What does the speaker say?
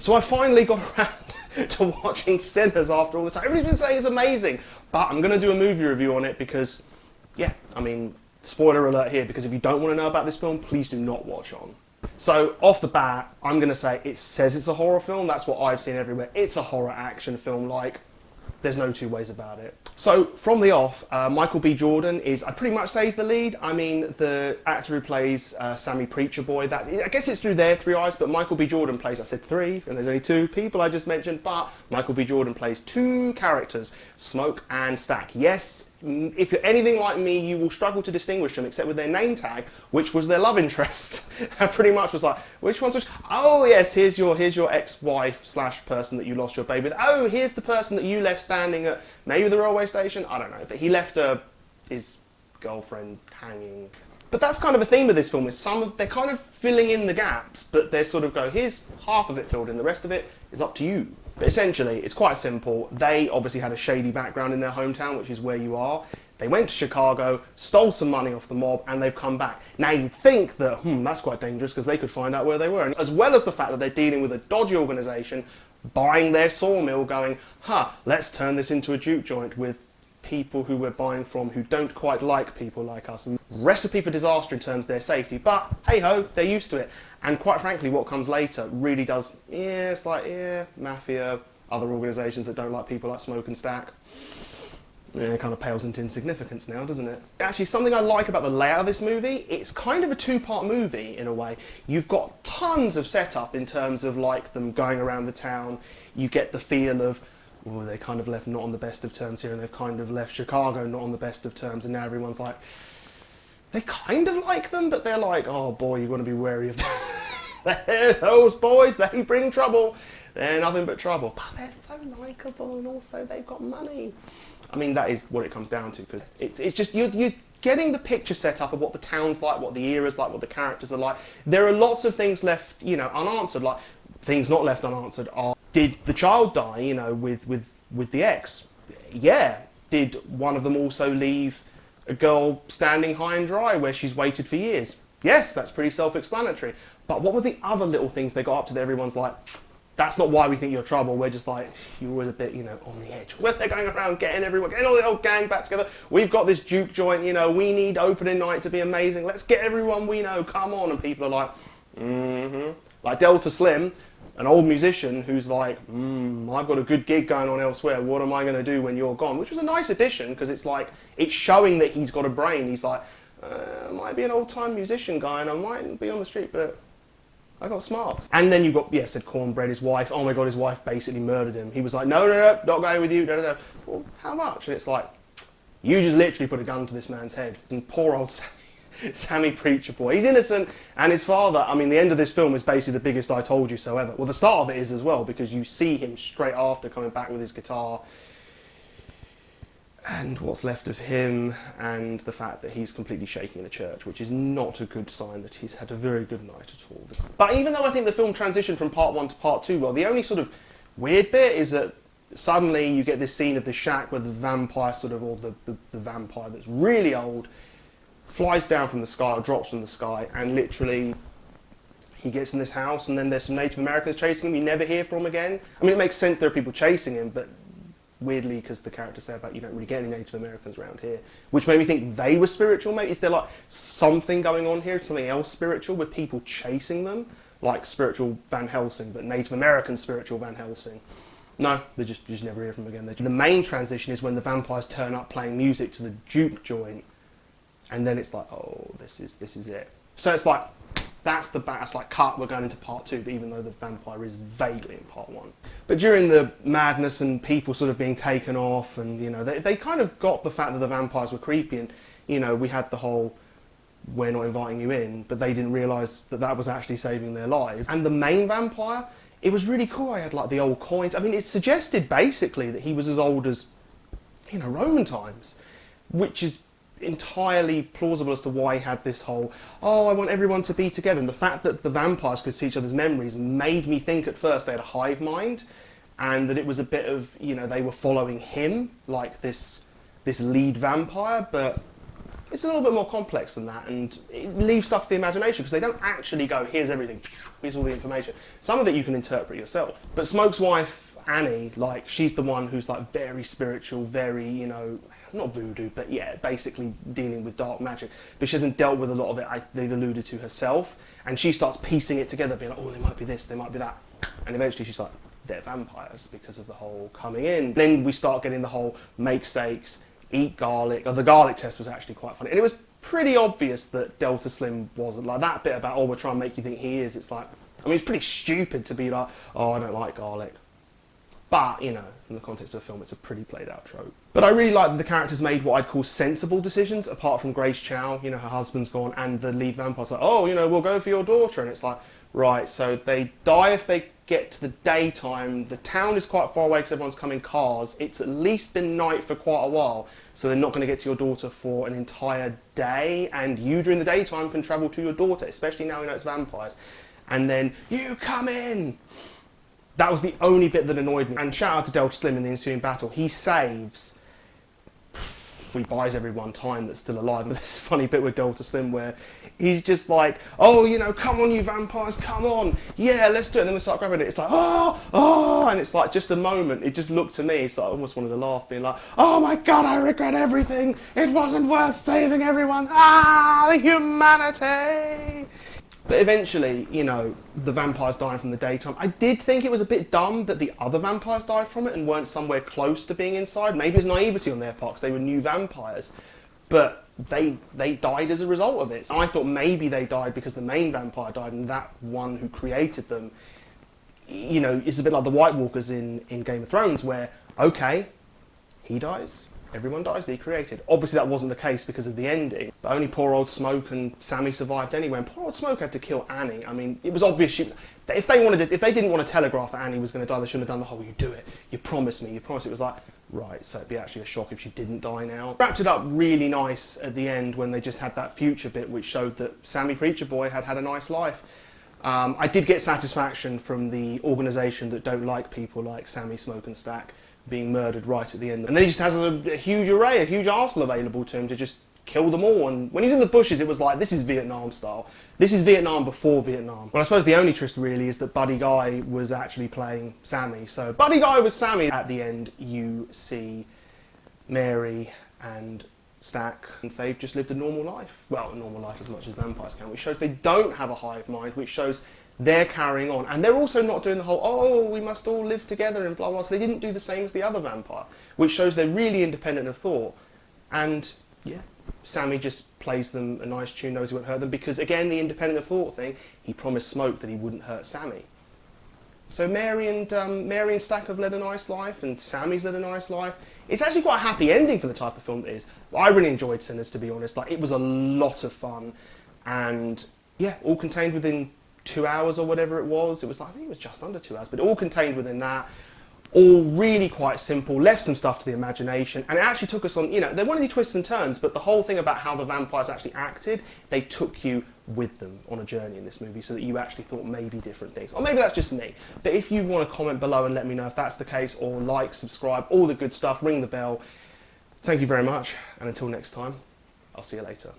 So I finally got around to watching Sinners after all the time. Everybody's been saying it's amazing, but I'm going to do a movie review on it because, yeah, I mean, spoiler alert here, because if you don't want to know about this film, please do not watch on. So, off the bat, I'm going to say it says it's a horror film. That's what I've seen everywhere. It's a horror action film, like, there's no two ways about it. So, from the off, Michael B. Jordan is, I pretty much say he's the lead. I mean, the actor who plays Sammy Preacher Boy, I guess it's through their three eyes, but Michael B. Jordan plays, I said three, and there's only two people I just mentioned, but Michael B. Jordan plays two characters, Smoke and Stack. Yes, if you're anything like me, you will struggle to distinguish them, except with their name tag, which was their love interest. I pretty much was like, which one's which? Oh yes, here's your ex-wife / person that you lost your baby with. Oh, here's the person that you left standing at maybe the railway station. I don't know, but he left his girlfriend hanging. But that's kind of a theme of this film, is they're kind of filling in the gaps, but they sort of go, here's half of it filled in, the rest of it is up to you. But essentially, it's quite simple. They obviously had a shady background in their hometown, which is where you are. They went to Chicago, stole some money off the mob, and they've come back. Now, you'd think that, that's quite dangerous, because they could find out where they were. And as well as the fact that they're dealing with a dodgy organisation, buying their sawmill, going, let's turn this into a juke joint with people who we're buying from who don't quite like people like us. Recipe for disaster in terms of their safety, but hey-ho, they're used to it. And quite frankly, what comes later really does, it's like, mafia, other organisations that don't like people like Smoke and Stack. It kind of pales into insignificance now, doesn't it? Actually, something I like about the layout of this movie, it's kind of a two-part movie in a way. You've got tons of setup in terms of like them going around the town. You get the feel of, they kind of left not on the best of terms here, and they've kind of left Chicago not on the best of terms, and now everyone's like, they kind of like them, but they're like, oh boy, you've got to be wary of them. Those boys, they bring trouble. They're nothing but trouble. But they're so likeable, and also they've got money. I mean, that is what it comes down to, because it's just, you're getting the picture set up of what the town's like, what the era's like, what the characters are like. There are lots of things left, unanswered, like, things not left unanswered are, did the child die, with the ex? Yeah. Did one of them also leave a girl standing high and dry where she's waited for years? Yes, that's pretty self-explanatory. But what were the other little things they got up to that everyone's like, that's not why we think you're trouble, we're just like, you're always a bit, on the edge. Where they're going around getting all the old gang back together. We've got this juke joint, we need opening night to be amazing. Let's get everyone we know, come on. And people are like, Like Delta Slim, an old musician who's like, I've got a good gig going on elsewhere, what am I going to do when you're gone? Which was a nice addition, because it's like, it's showing that he's got a brain. He's like, I might be an old-time musician guy and I might be on the street, but I got smarts. And then you've got, said Cornbread, his wife. Oh my God, his wife basically murdered him. He was like, no, not going with you. Well, how much? And it's like, you just literally put a gun to this man's head. And poor old Sammy Preacher Boy. He's innocent, and his father, I mean, the end of this film is basically the biggest I told you so ever. Well, the start of it is as well, because you see him straight after coming back with his guitar, and what's left of him, and the fact that he's completely shaking in a church, which is not a good sign that he's had a very good night at all. But even though I think the film transitioned from part 1 to part 2, well, the only sort of weird bit is that suddenly you get this scene of the shack where the vampire or the vampire that's really old flies down from the sky, or drops from the sky, and literally he gets in this house, and then there's some Native Americans chasing him you never hear from again. I mean, it makes sense there are people chasing him, but weirdly, because the characters say about you don't really get any Native Americans around here, which made me think they were spiritual. Maybe is there like something going on here, something else spiritual with people chasing them, like spiritual Van Helsing, but Native American spiritual Van Helsing? No, you just never hear from them again. The main transition is when the vampires turn up playing music to the juke joint, and then it's like, oh, this is it. So it's like, that's like, cut, we're going into part 2, but even though the vampire is vaguely in part 1. But during the madness and people sort of being taken off, and, they kind of got the fact that the vampires were creepy, and, we had the whole, we're not inviting you in, but they didn't realise that that was actually saving their lives. And the main vampire, it was really cool. I had, like, the old coins. I mean, it suggested, basically, that he was as old as, Roman times, which is entirely plausible as to why he had this whole, I want everyone to be together. And the fact that the vampires could see each other's memories made me think at first they had a hive mind, and that it was a bit of, they were following him, like this lead vampire, but It's a little bit more complex than that, and it leaves stuff to the imagination, because they don't actually go, here's everything, here's all the information. Some of it you can interpret yourself. But Smoke's wife, Annie, like, she's the one who's like very spiritual, very, you know, not voodoo, but yeah, basically dealing with dark magic. But she hasn't dealt with a lot of it, they've alluded to herself, and she starts piecing it together, being like, oh, they might be this, they might be that. And eventually she's like, they're vampires because of the whole coming in. Then we start getting the whole make steaks, eat garlic. Oh, the garlic test was actually quite funny. And it was pretty obvious that Delta Slim wasn't. Like, that bit about, oh, we're trying to make you think he is, it's like, I mean, it's pretty stupid to be like, oh, I don't like garlic. But, you know, in the context of the film, it's a pretty played out trope. But I really like that the characters made what I'd call sensible decisions, apart from Grace Chow, you know, her husband's gone, and the lead vampire's like, oh, you know, we'll go for your daughter. And it's like, right, so they die if they get to the daytime. The town is quite far away because everyone's come in cars. It's at least been night for quite a while, so they're not going to get to your daughter for an entire day, and you during the daytime can travel to your daughter, especially now you know it's vampires. And then, you come in! That was the only bit that annoyed me. And shout out to Delta Slim in the ensuing battle. He saves, he buys everyone time that's still alive. But this funny bit with Delta Slim where he's just like, oh, you know, come on, you vampires, come on. Yeah, let's do it. And then we start grabbing it. It's like, oh, and it's like just a moment. It just looked to me, so I almost wanted to laugh, being like, oh my God, I regret everything. It wasn't worth saving everyone. The humanity. But eventually, you know, the vampires dying from the daytime. I did think it was a bit dumb that the other vampires died from it and weren't somewhere close to being inside. Maybe it's naivety on their part because they were new vampires. But they died as a result of it. So I thought maybe they died because the main vampire died, and that one who created them, you know, is a bit like the White Walkers in Game of Thrones, where, okay, he dies, everyone dies that he created. Obviously that wasn't the case because of the ending, but only poor old Smoke and Sammy survived anyway, and poor old Smoke had to kill Annie. I mean, it was obvious if they didn't want to telegraph that Annie was going to die, they shouldn't have done the whole, you do it, you promised me, you promised. It was like, right, so it'd be actually a shock if she didn't die now. Wrapped it up really nice at the end when they just had that future bit which showed that Sammy Preacher Boy had had a nice life. I did get satisfaction from the organisation that don't like people like Sammy, Smoke and Stack being murdered right at the end. And then he just has a huge array, a huge arsenal available to him to just kill them all. And when he's in the bushes, it was like, this is Vietnam style. This is Vietnam before Vietnam. Well, I suppose the only twist really is that Buddy Guy was actually playing Sammy. So Buddy Guy was Sammy. At the end, you see Mary and Stack, and they've just lived a normal life. Well, a normal life as much as vampires can, which shows they don't have a hive mind, which shows they're carrying on. And they're also not doing the whole, oh, we must all live together and blah, blah. So they didn't do the same as the other vampire, which shows they're really independent of thought. And, yeah, Sammy just plays them a nice tune, knows he won't hurt them, because, again, the independent of thought thing, he promised Smoke that he wouldn't hurt Sammy. So Mary and Stack have led a nice life, and Sammy's led a nice life. It's actually quite a happy ending for the type of film it is. I really enjoyed Sinners, to be honest. Like, it was a lot of fun, and, yeah, all contained within 2 hours or whatever it was. It was like, I think it was just under 2 hours, but all contained within that. All really quite simple, left some stuff to the imagination, and it actually took us on, you know, there weren't any twists and turns, but the whole thing about how the vampires actually acted, they took you with them on a journey in this movie so that you actually thought maybe different things. Or maybe that's just me. But if you want to comment below and let me know if that's the case, or like, subscribe, all the good stuff, ring the bell. Thank you very much, and until next time, I'll see you later.